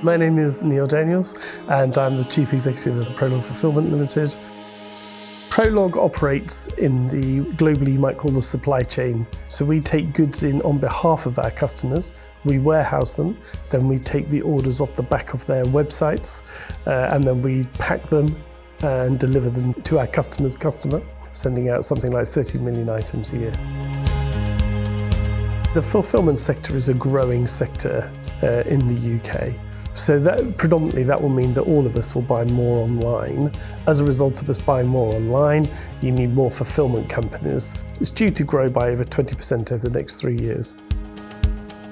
My name is Neil Daniels and I'm the Chief Executive of Prolog Fulfilment Limited. Prolog operates in the globally you might call the supply chain. So we take goods in on behalf of our customers, we warehouse them, then we take the orders off the back of their websites and then we pack them and deliver them to our customer's customer, sending out something like 30 million items a year. The fulfilment sector is a growing sector in the UK. So predominantly that will mean that all of us will buy more online. As a result of us buying more online, you need more fulfilment companies. It's due to grow by over 20% over the next 3 years.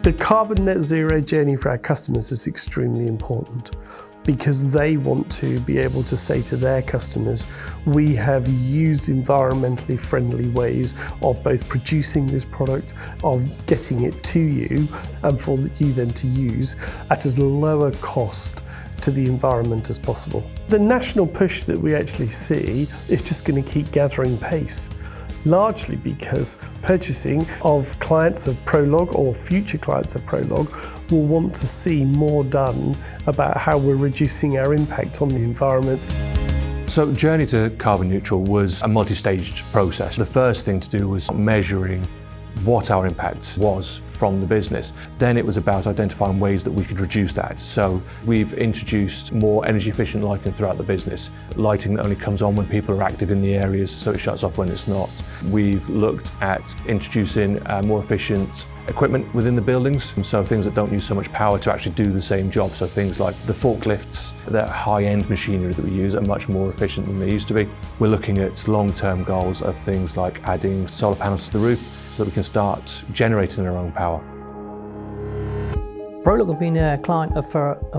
The carbon net zero journey for our customers is extremely important because they want to be able to say to their customers, we have used environmentally friendly ways of both producing this product, of getting it to you, and for you then to use at as lower cost to the environment as possible. The national push that we actually see is just going to keep gathering pace, largely because purchasing of clients of Prolog or future clients of Prolog will want to see more done about how we're reducing our impact on the environment. So journey to carbon neutral was a multi-staged process. The first thing to do was measuring what our impact was from the business. Then it was about identifying ways that we could reduce that. So we've introduced more energy efficient lighting throughout the business. Lighting that only comes on when people are active in the areas, so it shuts off when it's not. We've looked at introducing more efficient equipment within the buildings, and so things that don't use so much power to actually do the same job. So things like the forklifts, that high-end machinery that we use are much more efficient than they used to be. We're looking at long-term goals of things like adding solar panels to the roof, so that we can start generating our own power. Prolog have been a client of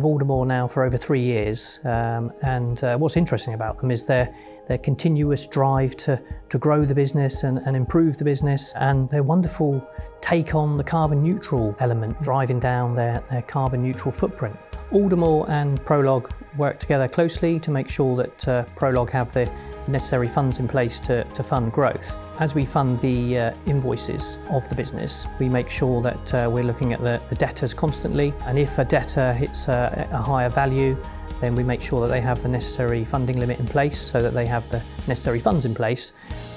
Aldermore now for over 3 years, and what's interesting about them is their continuous drive to grow the business and improve the business, and their wonderful take on the carbon neutral element, driving down their carbon neutral footprint. Aldermore and Prolog work together closely to make sure that Prolog have the necessary funds in place to fund growth. As we fund the invoices of the business, we make sure that we're looking at the debtors constantly, and if a debtor hits a higher value, then we make sure that they have the necessary funding limit in place so that they have the necessary funds in place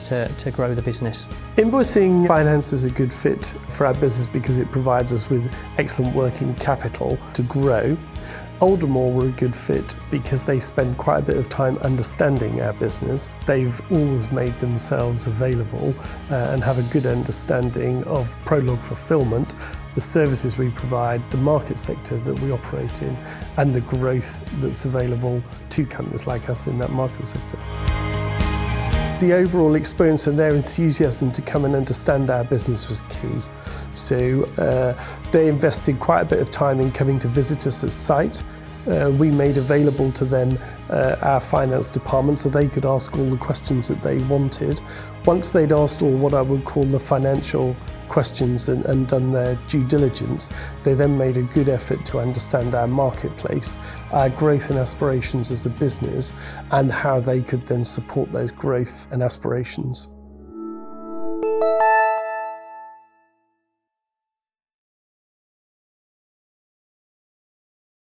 to grow the business. Invoicing finance is a good fit for our business because it provides us with excellent working capital to grow. Aldermore were a good fit because they spend quite a bit of time understanding our business. They've always made themselves available and have a good understanding of Prolog Fulfilment, the services we provide, the market sector that we operate in, and the growth that's available to companies like us in that market sector. The overall experience and their enthusiasm to come and understand our business was key. So they invested quite a bit of time in coming to visit us at site. We made available to them our finance department so they could ask all the questions that they wanted. Once they'd asked all what I would call the financial questions and done their due diligence, they then made a good effort to understand our marketplace, our growth and aspirations as a business, and how they could then support those growth and aspirations.